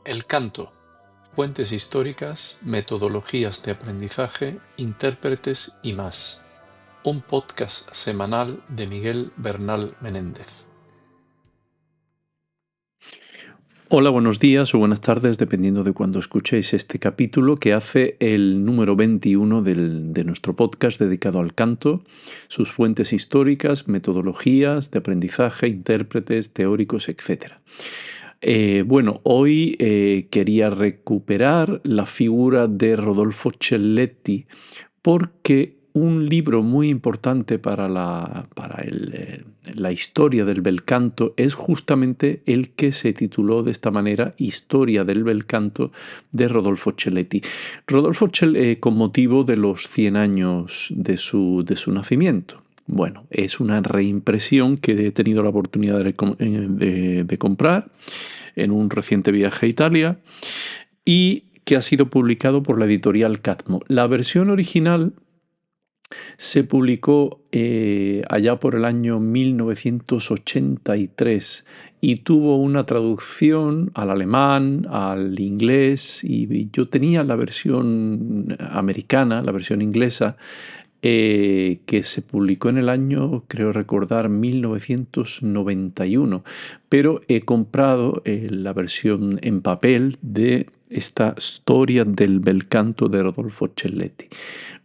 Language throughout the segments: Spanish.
El canto: fuentes históricas, metodologías de aprendizaje, intérpretes y más. Un podcast semanal de Miguel Bernal Menéndez. Hola, buenos días o buenas tardes, dependiendo de cuando escuchéis este capítulo, que hace el número 21 de nuestro podcast dedicado al canto, sus fuentes históricas, metodologías de aprendizaje, intérpretes, teóricos, etc. Hoy quería recuperar la figura de Rodolfo Celletti porque un libro muy importante para la historia del bel canto es justamente el que se tituló de esta manera Historia del bel canto de Rodolfo Celletti. Rodolfo Celletti, con motivo de los 100 años de su nacimiento. Bueno, es una reimpresión que he tenido la oportunidad de comprar en un reciente viaje a Italia y que ha sido publicado por la editorial Catmo. La versión original se publicó allá por el año 1983 y tuvo una traducción al alemán, al inglés, y yo tenía la versión americana, la versión inglesa, que se publicó en el año, creo recordar, 1991, pero he comprado la versión en papel de esta historia del bel canto de Rodolfo Celletti.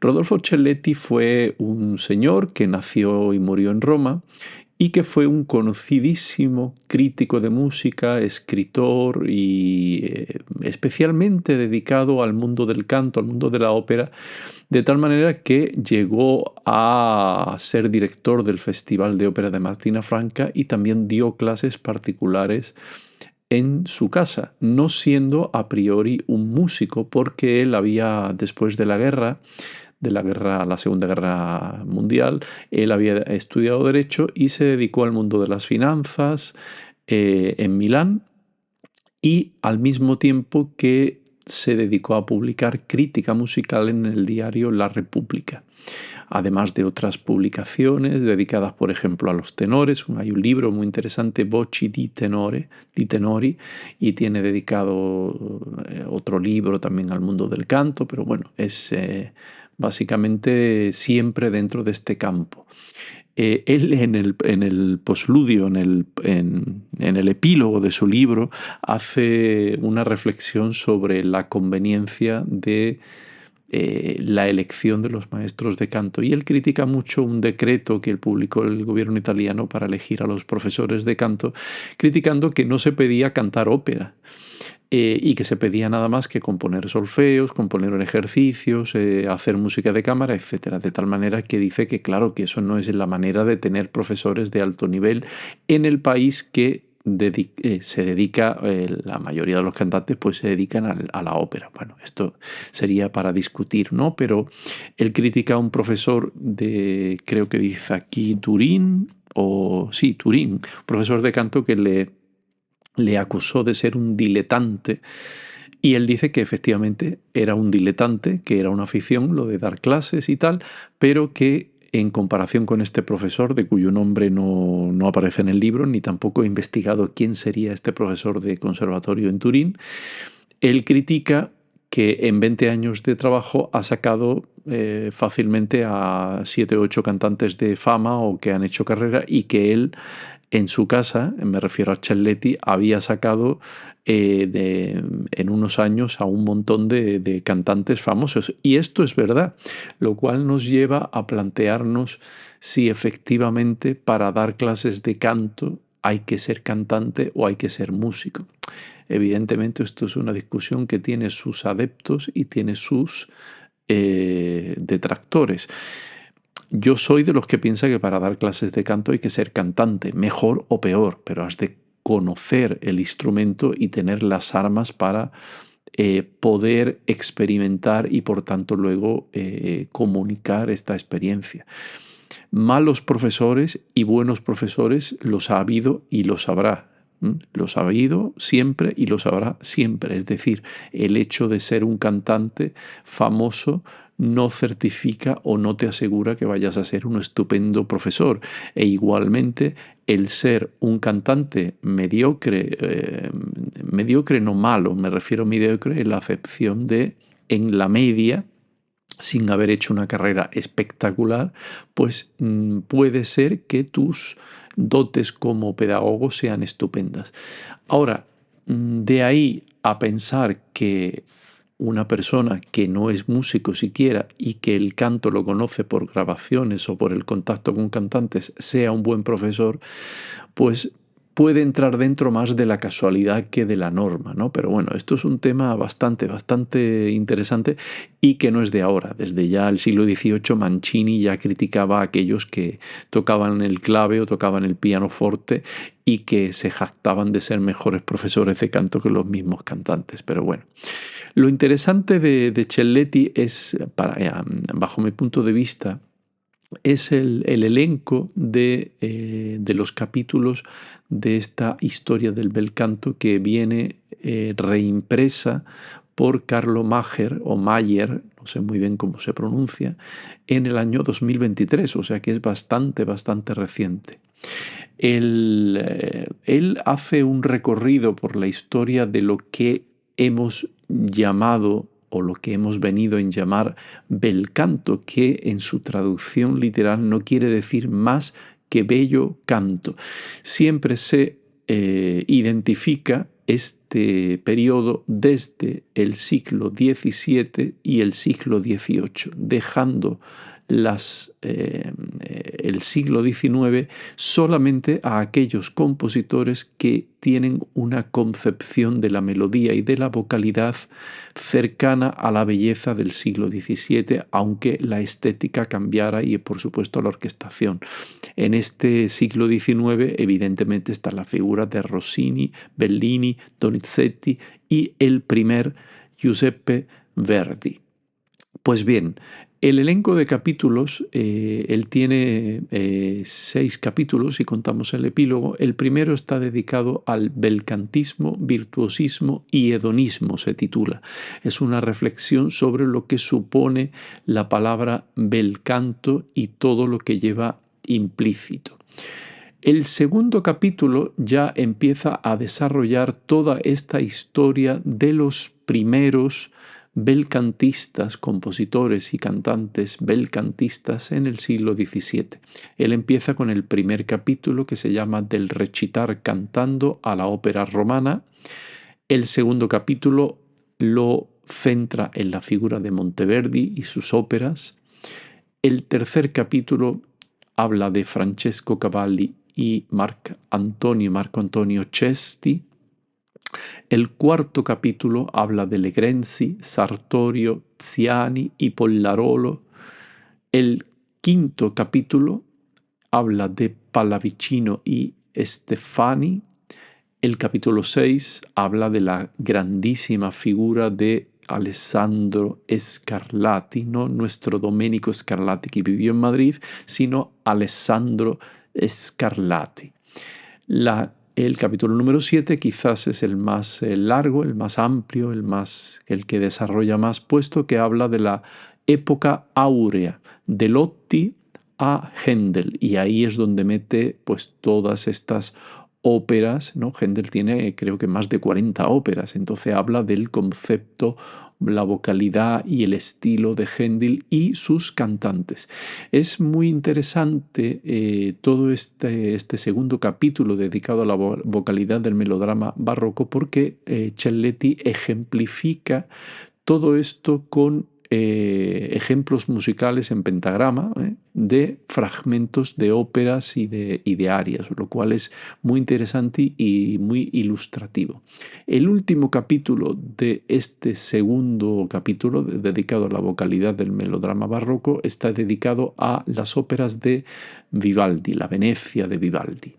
Rodolfo Celletti fue un señor que nació y murió en Roma y que fue un conocidísimo crítico de música, escritor y especialmente dedicado al mundo del canto, al mundo de la ópera, de tal manera que llegó a ser director del Festival de Ópera de Martina Franca y también dio clases particulares en su casa, no siendo a priori un músico, porque él había, después de la Segunda Guerra Mundial, él había estudiado Derecho y se dedicó al mundo de las finanzas en Milán, y al mismo tiempo que se dedicó a publicar crítica musical en el diario La República, además de otras publicaciones dedicadas, por ejemplo, a los tenores. Hay un libro muy interesante, Voci di Tenori, y tiene dedicado otro libro también al mundo del canto, pero bueno, es básicamente siempre dentro de este campo. Él en el posludio, en el epílogo de su libro, hace una reflexión sobre la conveniencia de la elección de los maestros de canto, y él critica mucho un decreto que publicó el gobierno italiano para elegir a los profesores de canto, criticando que no se pedía cantar ópera. Y que se pedía nada más que componer solfeos, componer ejercicios, hacer música de cámara, etc. De tal manera que dice que claro, que eso no es la manera de tener profesores de alto nivel en el país que se dedica, la mayoría de los cantantes pues se dedican a la ópera. Bueno, esto sería para discutir, ¿no? Pero él critica a un profesor de, creo que dice aquí Turín, Turín, profesor de canto que le acusó de ser un diletante, y él dice que efectivamente era un diletante, que era una afición lo de dar clases y tal, pero que en comparación con este profesor, de cuyo nombre no aparece en el libro, ni tampoco he investigado quién sería este profesor de conservatorio en Turín, él critica que en 20 años de trabajo ha sacado fácilmente a 7 o 8 cantantes de fama o que han hecho carrera, y que él en su casa, me refiero a Celletti, había sacado en unos años a un montón de cantantes famosos. Y esto es verdad, lo cual nos lleva a plantearnos si efectivamente para dar clases de canto hay que ser cantante o hay que ser músico. Evidentemente esto es una discusión que tiene sus adeptos y tiene sus detractores. Yo soy de los que piensa que para dar clases de canto hay que ser cantante, mejor o peor, pero has de conocer el instrumento y tener las armas para poder experimentar y por tanto luego comunicar esta experiencia. Malos profesores y buenos profesores los ha habido y los habrá. Los ha habido siempre y los habrá siempre. Es decir, el hecho de ser un cantante famoso no certifica o no te asegura que vayas a ser un estupendo profesor. E igualmente el ser un cantante mediocre, mediocre no malo, me refiero a mediocre en la acepción de en la media, sin haber hecho una carrera espectacular, pues puede ser que tus dotes como pedagogo sean estupendas. Ahora, de ahí a pensar que una persona que no es músico siquiera y que el canto lo conoce por grabaciones o por el contacto con cantantes sea un buen profesor, pues puede entrar dentro más de la casualidad que de la norma, ¿no? Pero bueno, esto es un tema bastante interesante y que no es de ahora. Desde ya el siglo XVIII Mancini ya criticaba a aquellos que tocaban el clave o tocaban el pianoforte y que se jactaban de ser mejores profesores de canto que los mismos cantantes. Pero bueno, lo interesante de Celletti es, bajo mi punto de vista, es el elenco de los capítulos de esta historia del bel canto que viene reimpresa por Carlo Mayer o Mayer, no sé muy bien cómo se pronuncia, en el año 2023, o sea que es bastante reciente. Él hace un recorrido por la historia de lo que hemos llamado o lo que hemos venido en llamar bel canto, que en su traducción literal no quiere decir más que bello canto. Siempre se identifica este periodo desde el siglo XVII y el siglo XVIII, dejando el siglo XIX solamente a aquellos compositores que tienen una concepción de la melodía y de la vocalidad cercana a la belleza del siglo XVII, aunque la estética cambiara y por supuesto la orquestación. En este siglo XIX evidentemente está la figura de Rossini, Bellini, Donizetti y el primer Giuseppe Verdi. Pues bien, el elenco de capítulos, él tiene 6 capítulos y contamos el epílogo. El primero está dedicado al belcantismo, virtuosismo y hedonismo, se titula. Es una reflexión sobre lo que supone la palabra bel canto y todo lo que lleva implícito. El segundo capítulo ya empieza a desarrollar toda esta historia de los primeros belcantistas, compositores y cantantes belcantistas en el siglo XVII. Él empieza con el primer capítulo que se llama Del recitar cantando a la ópera romana. El segundo capítulo lo centra en la figura de Monteverdi y sus óperas. El tercer capítulo habla de Francesco Cavalli y Marco Antonio Cesti. El cuarto capítulo habla de Legrenzi, Sartorio, Ziani y Pollarolo. El quinto capítulo habla de Pallavicino y Stefani. El capítulo 6 habla de la grandísima figura de Alessandro Scarlatti, no nuestro Domenico Scarlatti que vivió en Madrid, sino Alessandro Scarlatti. El capítulo número 7 quizás es el más largo, el más amplio, el que desarrolla más, puesto que habla de la época áurea, de Lotti a Händel, y ahí es donde mete pues todas estas óperas, ¿no? Händel tiene creo que más de 40 óperas, entonces habla del concepto, la vocalidad y el estilo de Händel y sus cantantes. Es muy interesante todo este segundo capítulo dedicado a la vocalidad del melodrama barroco porque Celletti ejemplifica todo esto con ejemplos musicales en pentagrama de fragmentos de óperas y de arias, lo cual es muy interesante y muy ilustrativo. El último capítulo de este segundo capítulo dedicado a la vocalidad del melodrama barroco está dedicado a las óperas de Vivaldi, la Venecia de Vivaldi.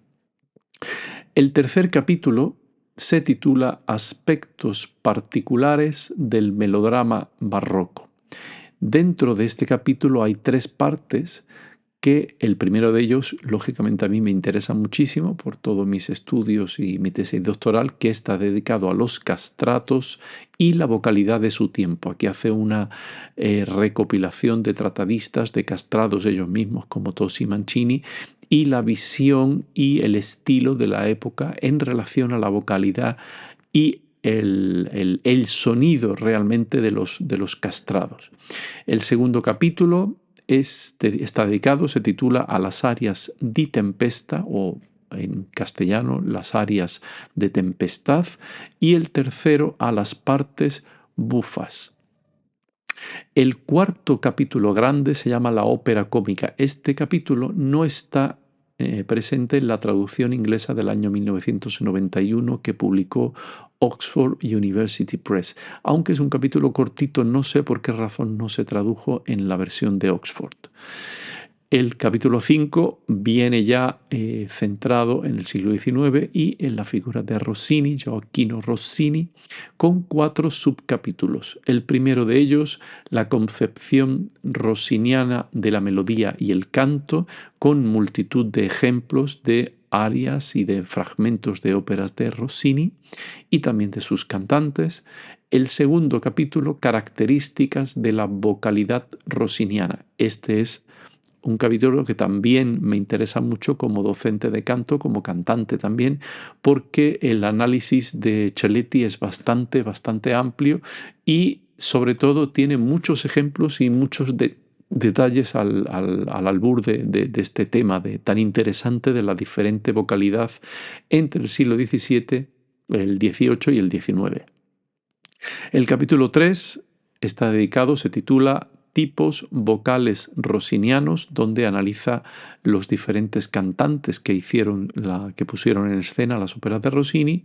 El tercer capítulo se titula Aspectos particulares del melodrama barroco. Dentro de este capítulo hay 3 partes que el primero de ellos, lógicamente a mí me interesa muchísimo por todos mis estudios y mi tesis doctoral, que está dedicado a los castratos y la vocalidad de su tiempo. Aquí hace una recopilación de tratadistas, de castrados ellos mismos, como Tosi Mancini, y la visión y el estilo de la época en relación a la vocalidad y el sonido realmente de los castrados. El segundo capítulo está dedicado, se titula A las arias di tempesta, o en castellano, las arias de tempestad, y el tercero a las partes bufas. El cuarto capítulo grande se llama La ópera cómica. Este capítulo no está presente en la traducción inglesa del año 1991 que publicó Oxford University Press. Aunque es un capítulo cortito, no sé por qué razón no se tradujo en la versión de Oxford. El capítulo 5 viene ya centrado en el siglo XIX y en la figura de Rossini, Gioacchino Rossini, con 4 subcapítulos. El primero de ellos, la concepción rossiniana de la melodía y el canto, con multitud de ejemplos de arias y de fragmentos de óperas de Rossini y también de sus cantantes. El segundo capítulo, características de la vocalidad rossiniana. Este es un capítulo que también me interesa mucho como docente de canto, como cantante también, porque el análisis de Celletti es bastante amplio y sobre todo tiene muchos ejemplos y muchos detalles al albur de este tema tan interesante de la diferente vocalidad entre el siglo XVII, el XVIII y el XIX. El capítulo 3 está dedicado, se titula Tipos vocales rossinianos, donde analiza los diferentes cantantes que pusieron en escena las óperas de Rossini.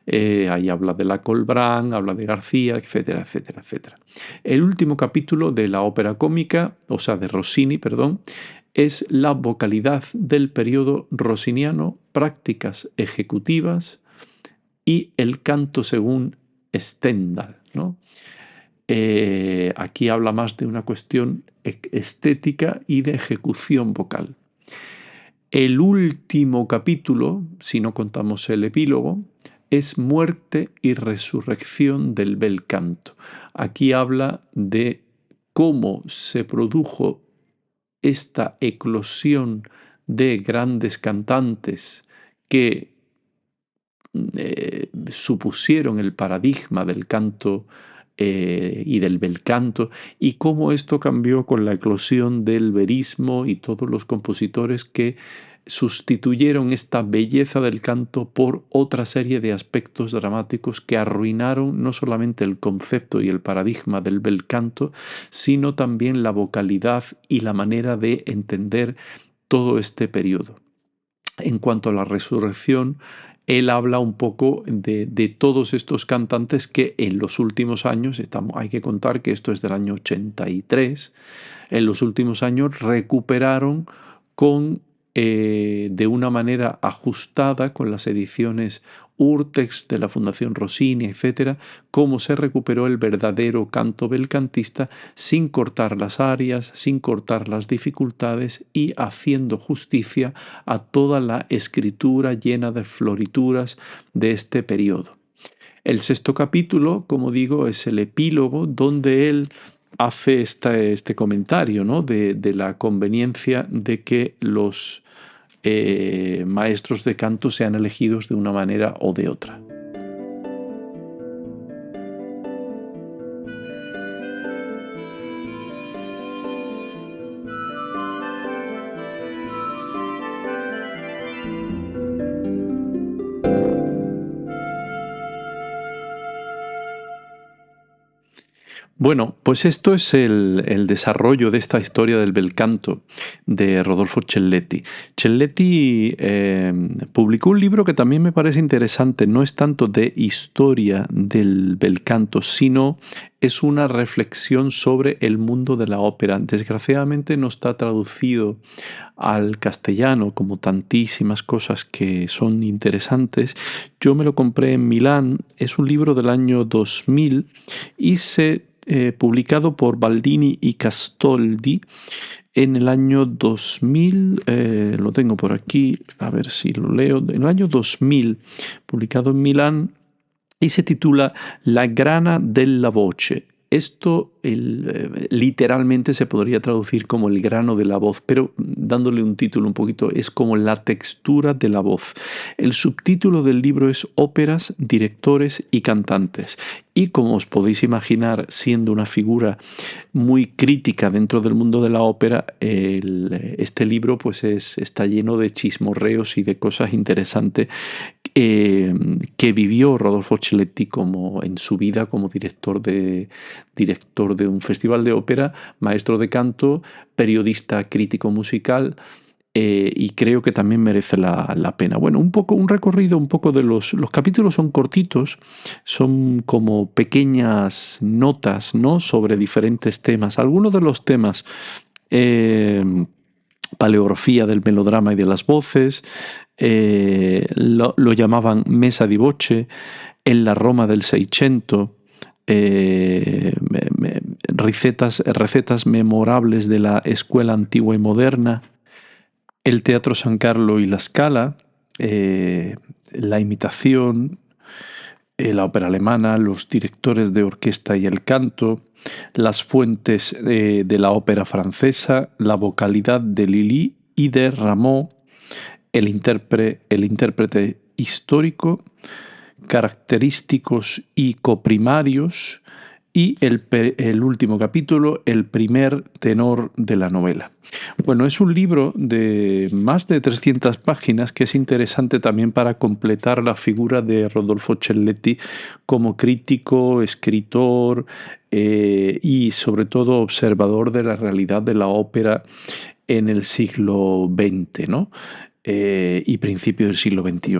Ahí habla de la Colbrán, habla de García, etcétera, etcétera, etcétera. El último capítulo de la ópera cómica, o sea, de Rossini, perdón, es la vocalidad del periodo rossiniano, prácticas ejecutivas y el canto según Stendhal, ¿no? Aquí habla más de una cuestión estética y de ejecución vocal. El último capítulo, si no contamos el epílogo, es Muerte y resurrección del bel canto. Aquí habla de cómo se produjo esta eclosión de grandes cantantes que supusieron el paradigma del canto y del bel canto, y cómo esto cambió con la eclosión del verismo y todos los compositores que sustituyeron esta belleza del canto por otra serie de aspectos dramáticos que arruinaron no solamente el concepto y el paradigma del bel canto, sino también la vocalidad y la manera de entender todo este periodo. En cuanto a la resurrección, él habla un poco de todos estos cantantes que en los últimos años, hay que contar que esto es del año 83, en los últimos años recuperaron de una manera ajustada con las ediciones Urtext de la Fundación Rossini, etc., cómo se recuperó el verdadero canto belcantista sin cortar las arias, sin cortar las dificultades y haciendo justicia a toda la escritura llena de florituras de este periodo. El sexto capítulo, como digo, es el epílogo donde él hace este comentario, ¿no?, de la conveniencia de que los maestros de canto sean elegidos de una manera o de otra. Bueno, pues esto es el desarrollo de esta historia del bel canto de Rodolfo Celletti. Celletti publicó un libro que también me parece interesante, no es tanto de historia del bel canto, sino es una reflexión sobre el mundo de la ópera. Desgraciadamente no está traducido al castellano, como tantísimas cosas que son interesantes. Yo me lo compré en Milán, es un libro del año 2000 y se publicado por Baldini y Castoldi en el año 2000, lo tengo por aquí, a ver si lo leo, en el año 2000, publicado en Milán, y se titula La grana della voce. Esto literalmente se podría traducir como el grano de la voz, pero dándole un título un poquito, es como la textura de la voz. El subtítulo del libro es Óperas, directores y cantantes. Y como os podéis imaginar, siendo una figura muy crítica dentro del mundo de la ópera, este libro pues está lleno de chismorreos y de cosas interesantes que vivió Rodolfo Celletti como en su vida como director de un festival de ópera, maestro de canto, periodista crítico musical, y creo que también merece la pena. Bueno, un recorrido un poco de los capítulos son cortitos, son como pequeñas notas, ¿no?, sobre diferentes temas. Algunos de los temas, paleografía del melodrama y de las voces, lo llamaban Mesa di Voce, en la Roma del Seicento, recetas memorables de la escuela antigua y moderna, el Teatro San Carlo y la Scala, la imitación, la ópera alemana, los directores de orquesta y el canto, las fuentes de la ópera francesa, la vocalidad de Lili y de Rameau, el intérprete histórico, característicos y coprimarios, y el último capítulo, el primer tenor de la novela. Bueno, es un libro de más de 300 páginas que es interesante también para completar la figura de Rodolfo Celletti como crítico, escritor y sobre todo observador de la realidad de la ópera en el siglo XX, ¿no? Y principio del siglo XXI.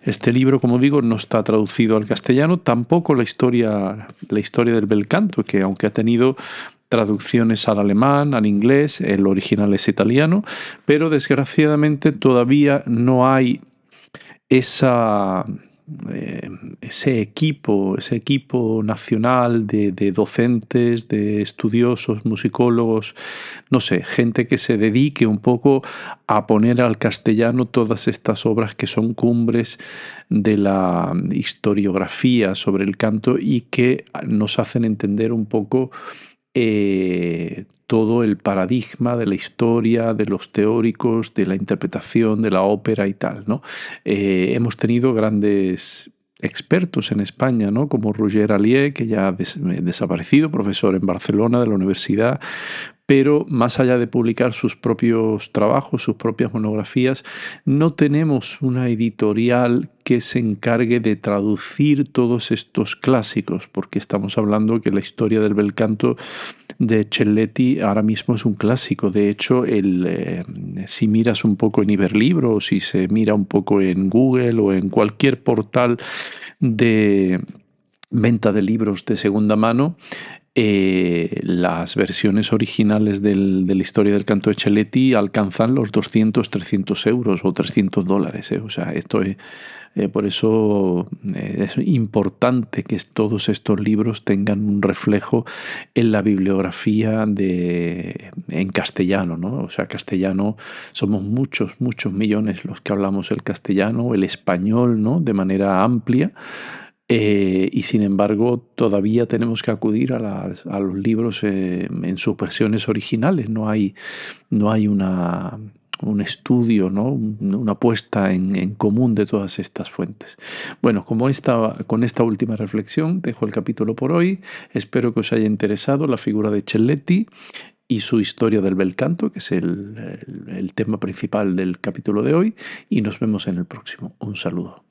Este libro, como digo, no está traducido al castellano, tampoco la historia del bel canto, que aunque ha tenido traducciones al alemán, al inglés, el original es italiano, pero desgraciadamente todavía no hay ese equipo nacional de docentes, de estudiosos, musicólogos, no sé, gente que se dedique un poco a poner al castellano todas estas obras que son cumbres de la historiografía sobre el canto y que nos hacen entender un poco todo el paradigma de la historia, de los teóricos, de la interpretación, de la ópera y tal, ¿no? Hemos tenido grandes expertos en España, ¿no?, como Roger Allier, que ya ha desaparecido, profesor en Barcelona de la universidad, pero más allá de publicar sus propios trabajos, sus propias monografías, no tenemos una editorial que se encargue de traducir todos estos clásicos, porque estamos hablando que la historia del bel canto de Celletti ahora mismo es un clásico. De hecho, si miras un poco en Iberlibro o si se mira un poco en Google o en cualquier portal de venta de libros de segunda mano, las versiones originales de la historia del canto de Celletti alcanzan los 200, 300 euros o $300. O sea, esto es, por eso es importante que todos estos libros tengan un reflejo en la bibliografía en castellano, ¿no? O sea, castellano, somos muchos millones los que hablamos el castellano, el español, ¿no?, de manera amplia. Y sin embargo todavía tenemos que acudir a los libros en sus versiones originales. No hay un estudio, ¿no?, una puesta en común de todas estas fuentes. Bueno, con esta última reflexión dejo el capítulo por hoy. Espero que os haya interesado la figura de Celletti y su historia del bel canto, que es el tema principal del capítulo de hoy, y nos vemos en el próximo. Un saludo.